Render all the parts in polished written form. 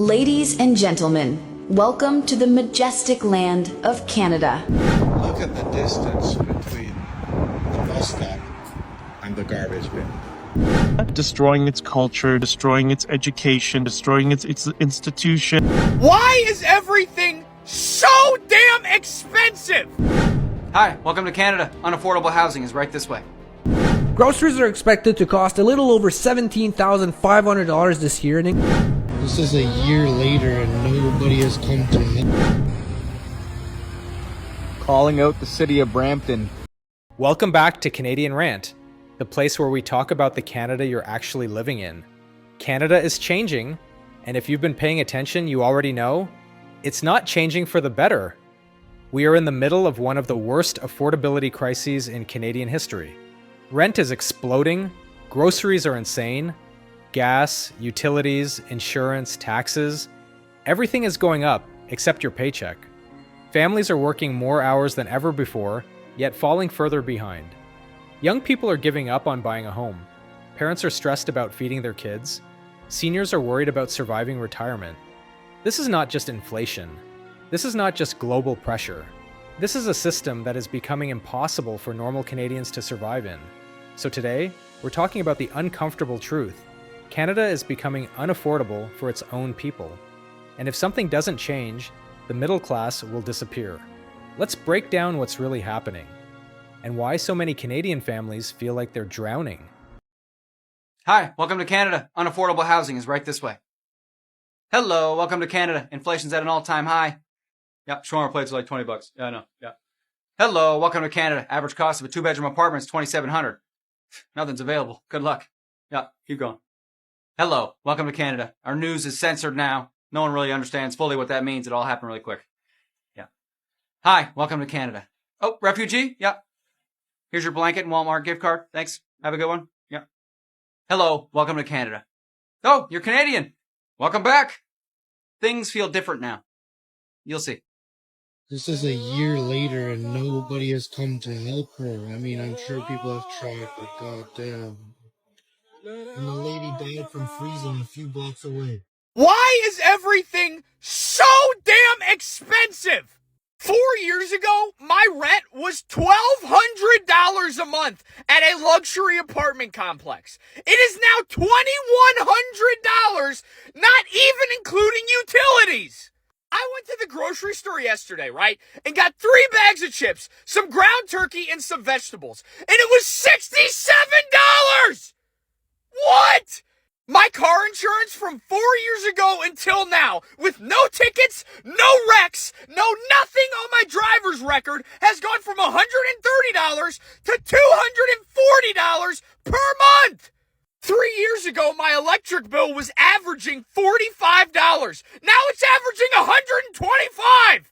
Ladies and gentlemen, welcome to the majestic land of Canada. Look at the distance between the bus stop and the garbage bin. Destroying its culture, destroying its education, destroying its institution. Why is everything so damn expensive? Hi, welcome to Canada. Unaffordable housing is right this way. Groceries are expected to cost a little over $17,500 this year. This is a year later and nobody has come to me. Calling out the city of Brampton. Welcome back to Canadian Rant, the place where we talk about the Canada you're actually living in. Canada is changing, and if you've been paying attention, you already know, it's not changing for the better. We are in the middle of one of the worst affordability crises in Canadian history. Rent is exploding, groceries are insane, gas, utilities, insurance, taxes, everything is going up except your paycheck. Families are working more hours than ever before, yet falling further behind. Young people are giving up on buying a home. Parents are stressed about feeding their kids. Seniors are worried about surviving retirement. This is not just inflation. This is not just global pressure. This is a system that is becoming impossible for normal Canadians to survive in. So today, we're talking about the uncomfortable truth. Canada is becoming unaffordable for its own people. And if something doesn't change, the middle class will disappear. Let's break down what's really happening and why so many Canadian families feel like they're drowning. Hi, welcome to Canada. Unaffordable housing is right this way. Hello, welcome to Canada. Inflation's at an all-time high. Yeah, shawarma plates are like $20. Yeah, I know. Yeah. Hello, welcome to Canada. Average cost of a two-bedroom apartment is $2,700. Nothing's available. Good luck. Yeah, keep going. Hello, welcome to Canada. Our news is censored now. No one really understands fully what that means. It all happened really quick. Yeah. Hi, welcome to Canada. Oh, refugee? Yeah. Here's your blanket and Walmart gift card. Thanks. Have a good one. Yeah. Hello, welcome to Canada. Oh, you're Canadian. Welcome back. Things feel different now. You'll see. This is a year later and nobody has come to help her. I mean, I'm sure people have tried, but goddamn. And the lady died from freezing a few blocks away. Why is everything so damn expensive? 4 years ago, my rent was $1,200 a month at a luxury apartment complex. It is now $2,100, not even including utilities. I went to the grocery store yesterday, right, and got 3 bags of chips, some ground turkey, and some vegetables, and it was $67! What? My car insurance from 4 years ago until now, with no tickets, no wrecks, no nothing on my driver's record, has gone from $130 to $240 per month. 3 years ago, my electric bill was averaging $45. Now it's averaging $125.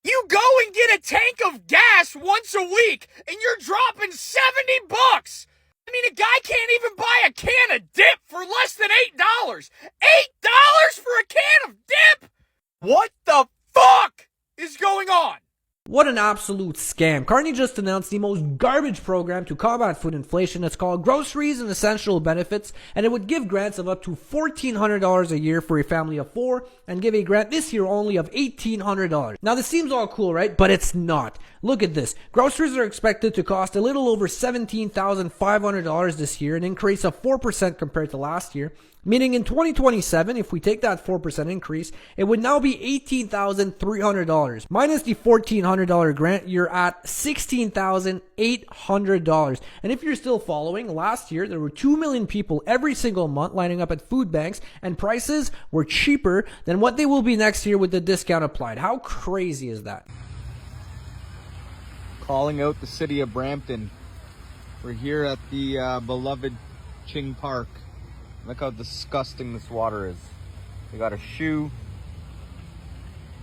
You go and get a tank of gas once a week, and you're dropping $70. I mean, a guy can't even buy a can of dip for less than $8. $8 for a can of dip? What the fuck is going on? What an absolute scam. Carney just announced the most garbage program to combat food inflation. It's called Groceries and Essential Benefits, and it would give grants of up to $1,400 a year for a family of 4 and give a grant this year only of $1,800. Now this seems all cool, right? But it's not. Look at this. Groceries are expected to cost a little over $17,500 this year, an increase of 4% compared to last year. Meaning in 2027, if we take that 4% increase, it would now be $18,300. Minus the $1,400 grant, you're at $16,800. And if you're still following, last year there were 2 million people every single month lining up at food banks, and prices were cheaper than what they will be next year with the discount applied. How crazy is that? Calling out the city of Brampton. We're here at the beloved Ching Park. Look how disgusting this water is. We got a shoe.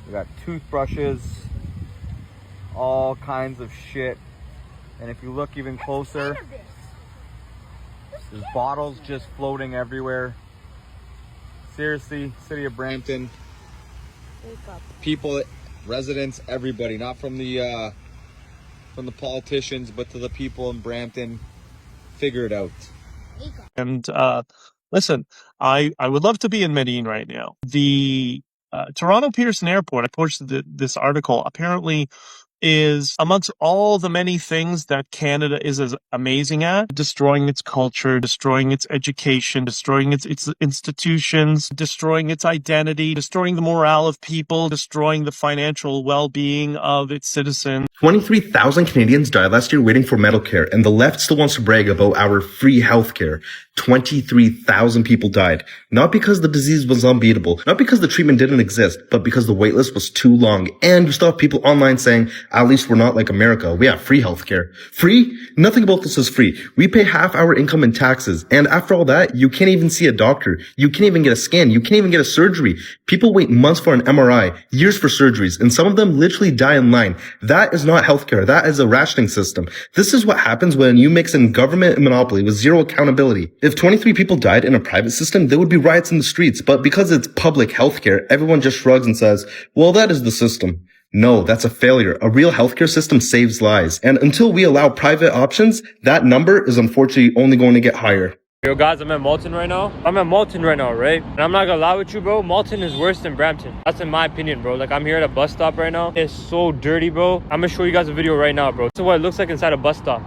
We got toothbrushes. All kinds of shit. And if you look even closer, there's bottles just floating everywhere. Seriously, city of Brampton. People, residents, everybody. Not from the politicians, but to the people in Brampton. Figure it out. And Listen, I would love to be in Medellin right now. The Toronto Pearson Airport, I posted this article, apparently is amongst all the many things that Canada is as amazing at, destroying its culture, destroying its education, destroying its institutions, destroying its identity, destroying the morale of people, destroying the financial well-being of its citizens. 23,000 Canadians died last year waiting for medical care, and the left still wants to brag about our free healthcare. 23,000 people died. Not because the disease was unbeatable, not because the treatment didn't exist, but because the waitlist was too long. And we still have people online saying, at least we're not like America. We have free healthcare. Free? Nothing about this is free. We pay half our income in taxes. And after all that, you can't even see a doctor. You can't even get a scan. You can't even get a surgery. People wait months for an MRI, years for surgeries, and some of them literally die in line. That is not healthcare. That is a rationing system. This is what happens when you mix in government and monopoly with zero accountability. If 23 people died in a private system, there would be riots in the streets. But because it's public healthcare, everyone just shrugs and says, well, that is the system. No, that's a failure. A real healthcare system saves lives. And until we allow private options, that number is unfortunately only going to get higher. Yo guys, I'm at Malton right now. Right? And I'm not gonna lie with you, bro. Malton is worse than Brampton. That's in my opinion, bro. Like, I'm here at a bus stop right now. It's so dirty, bro. I'm gonna show you guys a video right now, bro. This is what it looks like inside a bus stop.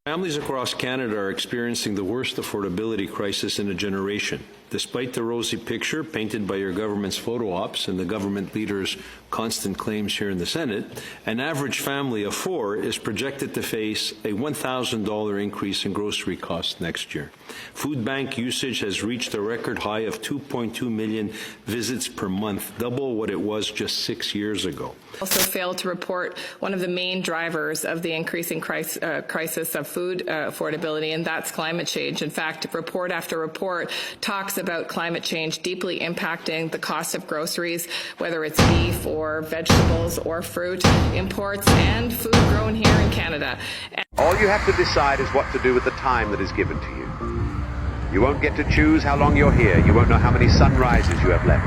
Families across Canada are experiencing the worst affordability crisis in a generation. Despite the rosy picture painted by your government's photo ops and the government leaders' constant claims here in the Senate, an average family of four is projected to face a $1,000 increase in grocery costs next year. Food bank usage has reached a record high of 2.2 million visits per month, double what it was just 6 years ago. Also failed to report one of the main drivers of the increasing crisis of food affordability, and that's climate change. In fact, report after report talks about climate change deeply impacting the cost of groceries, whether it's beef or vegetables or fruit, imports and food grown here in Canada. All you have to decide is what to do with the time that is given to you. You won't get to choose how long you're here. You won't know how many sunrises you have left.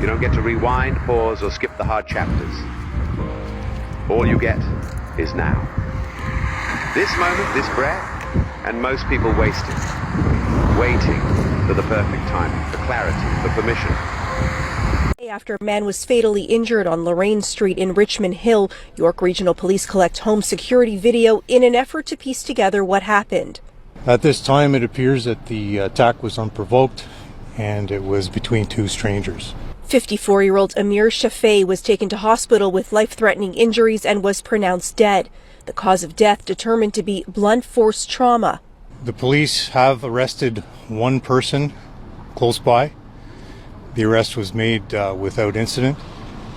You don't get to rewind, pause, or skip the hard chapters. All you get is now. This moment, this breath, and most people waste it, waiting for the perfect timing, for clarity, for permission. After a man was fatally injured on Lorraine Street in Richmond Hill, York Regional Police collect home security video in an effort to piece together what happened. At this time, it appears that the attack was unprovoked and it was between two strangers. 54-year-old Amir Shafei was taken to hospital with life-threatening injuries and was pronounced dead. The cause of death determined to be blunt force trauma. The police have arrested one person close by. The arrest was made without incident.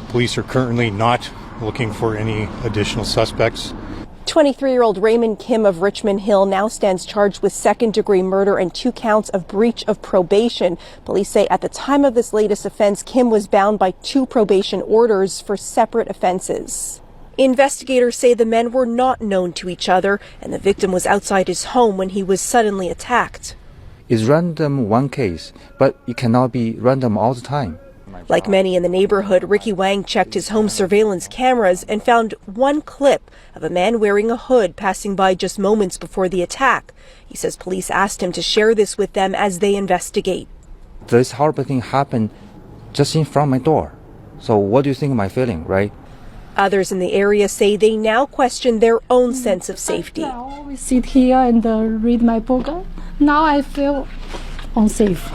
Police are currently not looking for any additional suspects. 23-year-old Raymond Kim of Richmond Hill now stands charged with second-degree murder and 2 counts of breach of probation. Police say at the time of this latest offense, Kim was bound by 2 probation orders for separate offenses. Investigators say the men were not known to each other, and the victim was outside his home when he was suddenly attacked. It's random one case, but it cannot be random all the time. Like many in the neighborhood, Ricky Wang checked his home surveillance cameras and found one clip of a man wearing a hood passing by just moments before the attack. He says police asked him to share this with them as they investigate. This horrible thing happened just in front of my door. So what do you think of my feeling, right? Others in the area say they now question their own sense of safety. I always sit here and read my book. Now I feel unsafe.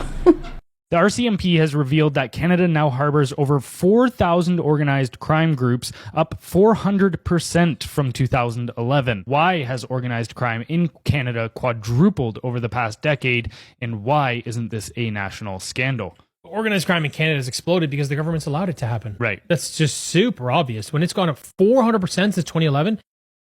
The RCMP has revealed that Canada now harbors over 4,000 organized crime groups, up 400% from 2011. Why has organized crime in Canada quadrupled over the past decade, and why isn't this a national scandal? Organized crime in Canada has exploded because the government's allowed it to happen. Right. That's just super obvious. When it's gone up 400% since 2011,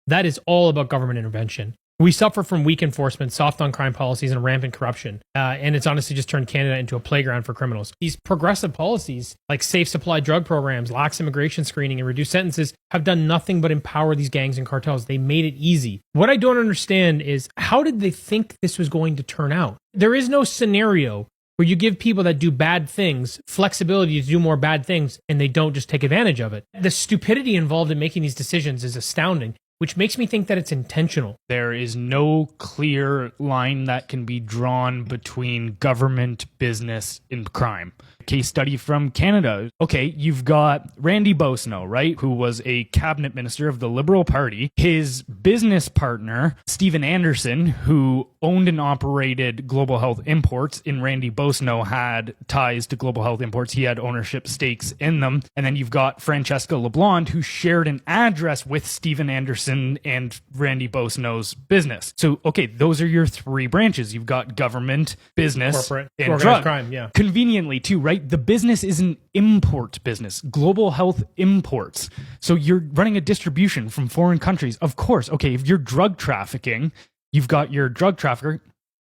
that is all about government intervention. We suffer from weak enforcement, soft on crime policies, and rampant corruption. And it's honestly just turned Canada into a playground for criminals. These progressive policies, like safe supply drug programs, lax immigration screening, and reduced sentences, have done nothing but empower these gangs and cartels. They made it easy. What I don't understand is, how did they think this was going to turn out? There is no scenario where you give people that do bad things flexibility to do more bad things and they don't just take advantage of it. The stupidity involved in making these decisions is astounding, which makes me think that it's intentional. There is no clear line that can be drawn between government, business, and crime. Case study from Canada. Okay, you've got Randy Boissonnault, right, who was a cabinet minister of the Liberal Party. His business partner, Stephen Anderson, who owned and operated Global Health Imports, and Randy Boissonnault had ties to Global Health Imports. He had ownership stakes in them. And then you've got Francesca LeBlond, who shared an address with Stephen Anderson and Randy Boissonnault's business. So, okay, those are your three branches. You've got government, business, Corporate, and organized drug. crime, yeah. Conveniently, too, right? The business is an import business, Global Health Imports. So you're running a distribution from foreign countries. Of course, okay, if you're drug trafficking, you've got your drug trafficker.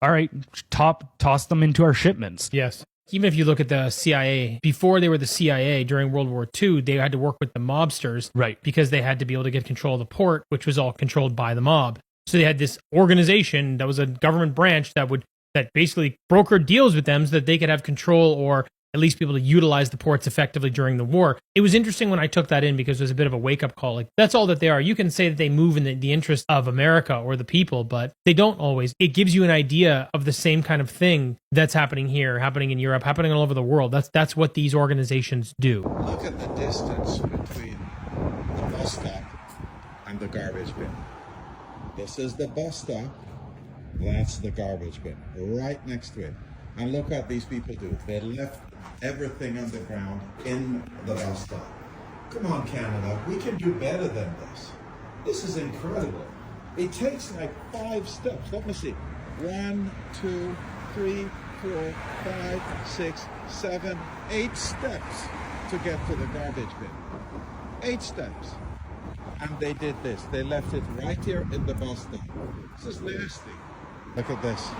All right, toss them into our shipments. Yes. Even if you look at the CIA, before they were the CIA during World War II, they had to work with the mobsters, right? Because they had to be able to get control of the port, which was all controlled by the mob. So they had this organization that was a government branch that basically brokered deals with them so that they could have control or at least be able to utilize the ports effectively during the war. It was interesting when I took that in because it was a bit of a wake-up call. Like, that's all that they are. You can say that they move in the interest of America or the people, but they don't always. It gives you an idea of the same kind of thing that's happening here, happening in Europe, happening all over the world. That's what these organizations do. Look at the distance between the bus stop and the garbage bin. This is the bus stop. That's the garbage bin, right next to it. And look what these people do. They left everything on the ground in the bus stop. Come on, Canada, we can do better than this. This is incredible. It takes like 5 steps. Let me see. 1, 2, 3, 4, 5, 6, 7, 8 steps to get to the garbage bin. 8 steps. And they did this. They left it right here in the bus stop. This is nasty. Look at this.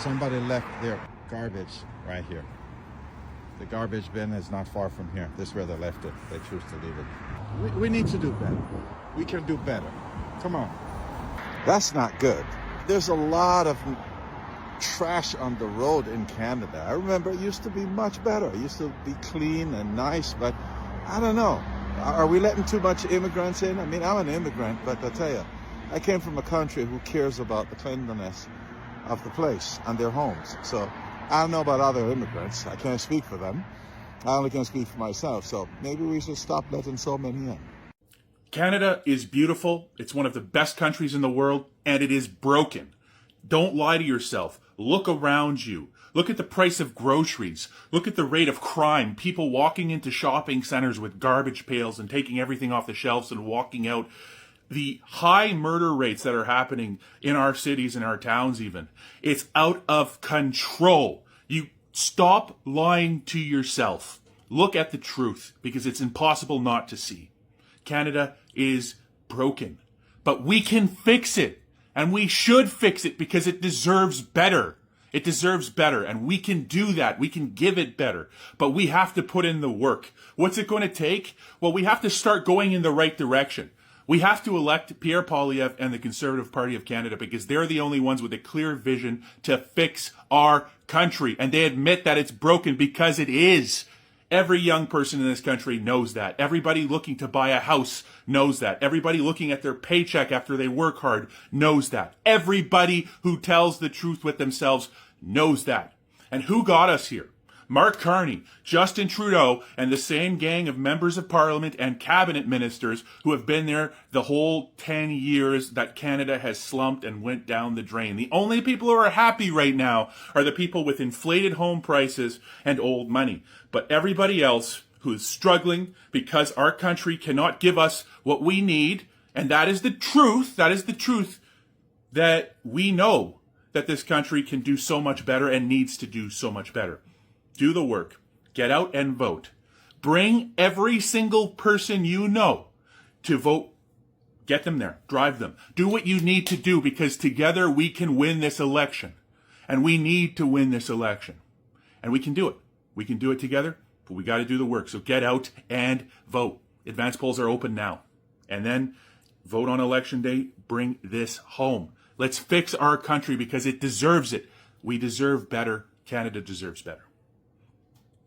Somebody left their garbage right here. The garbage bin is not far from here. This is where they left it. They choose to leave it. We need to do better. We can do better. Come on. That's not good. There's a lot of trash on the road in Canada. I remember it used to be much better. It used to be clean and nice, but I don't know. Are we letting too much immigrants in? I mean, I'm an immigrant, but I tell you, I came from a country who cares about the cleanliness of the place and their homes. So I don't know about other immigrants. I can't speak for them. I only can speak for myself. So maybe we should stop letting so many in. Canada is beautiful. It's one of the best countries in the world, and it is broken. Don't lie to yourself. Look around you. Look at the price of groceries. Look at the rate of crime. People walking into shopping centers with garbage pails and taking everything off the shelves and walking out. The high murder rates that are happening in our cities and our towns even. It's out of control. You stop lying to yourself. Look at the truth, because it's impossible not to see. Canada is broken, but we can fix it, and we should fix it because it deserves better. It deserves better, and we can do that. We can give it better, but we have to put in the work. What's it going to take? Well, we have to start going in the right direction. We have to elect Pierre Poilievre and the Conservative Party of Canada because they're the only ones with a clear vision to fix our country, and they admit that it's broken because it is. Every young person in this country knows that. Everybody looking to buy a house knows that. Everybody looking at their paycheck after they work hard knows that. Everybody who tells the truth with themselves knows that. And who got us here? Mark Carney, Justin Trudeau, and the same gang of members of parliament and cabinet ministers who have been there the whole 10 years that Canada has slumped and went down the drain. The only people who are happy right now are the people with inflated home prices and old money. But everybody else who is struggling because our country cannot give us what we need, and that is the truth, that we know that this country can do so much better and needs to do so much better. Do the work. Get out and vote. Bring every single person you know to vote. Get them there. Drive them. Do what you need to do, because together we can win this election. And we need to win this election. And we can do it. We can do it together, but we got to do the work. So get out and vote. Advance polls are open now. And then vote on election day. Bring this home. Let's fix our country because it deserves it. We deserve better Canada deserves better.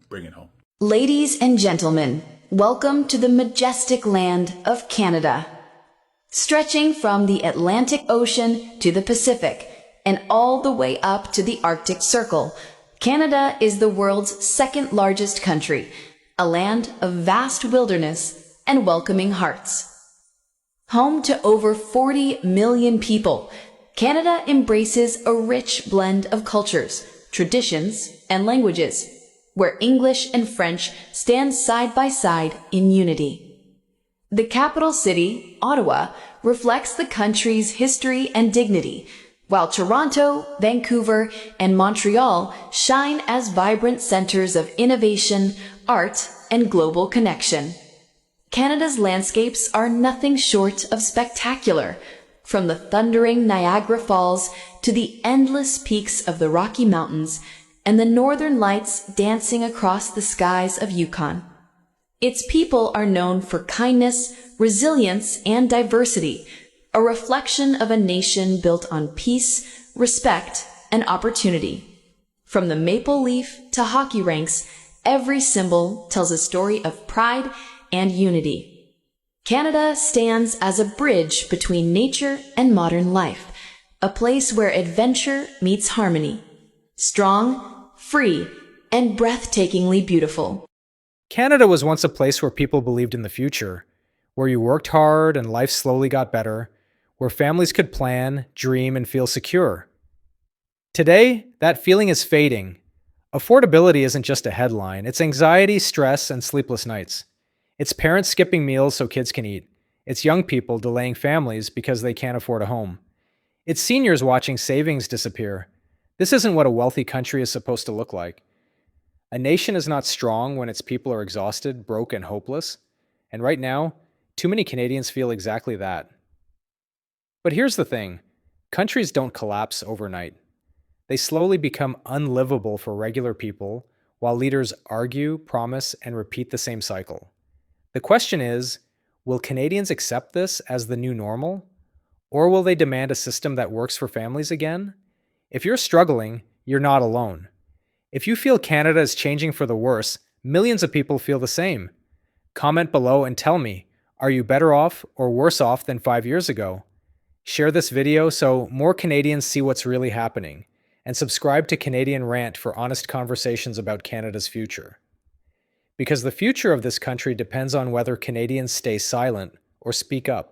Bring it home. Ladies and gentlemen, welcome to the majestic land of Canada. Stretching from the Atlantic Ocean to the Pacific and all the way up to the Arctic Circle, Canada is the world's second largest country, a land of vast wilderness and welcoming hearts. Home to over 40 million people, Canada embraces a rich blend of cultures, traditions, and languages, where English and French stand side by side in unity. The capital city, Ottawa, reflects the country's history and dignity, while Toronto, Vancouver, and Montreal shine as vibrant centers of innovation, art, and global connection. Canada's landscapes are nothing short of spectacular, from the thundering Niagara Falls to the endless peaks of the Rocky Mountains and the northern lights dancing across the skies of Yukon. Its people are known for kindness, resilience, and diversity, a reflection of a nation built on peace, respect, and opportunity. From the maple leaf to hockey rinks, every symbol tells a story of pride and unity. Canada stands as a bridge between nature and modern life, a place where adventure meets harmony. Strong, free, and breathtakingly beautiful. Canada was once a place where people believed in the future, where you worked hard and life slowly got better, where families could plan, dream, and feel secure. Today, that feeling is fading. Affordability isn't just a headline, it's anxiety, stress, and sleepless nights. It's parents skipping meals so kids can eat. It's young people delaying families because they can't afford a home. It's seniors watching savings disappear. This isn't what a wealthy country is supposed to look like. A nation is not strong when its people are exhausted, broke, and hopeless. And right now, too many Canadians feel exactly that. But here's the thing. Countries don't collapse overnight. They slowly become unlivable for regular people while leaders argue, promise, and repeat the same cycle. The question is, will Canadians accept this as the new normal? Or will they demand a system that works for families again? If you're struggling, you're not alone. If you feel Canada is changing for the worse, millions of people feel the same. Comment below and tell me, are you better off or worse off than 5 years ago? Share this video so more Canadians see what's really happening, and subscribe to Canadian Rant for honest conversations about Canada's future. Because the future of this country depends on whether Canadians stay silent or speak up.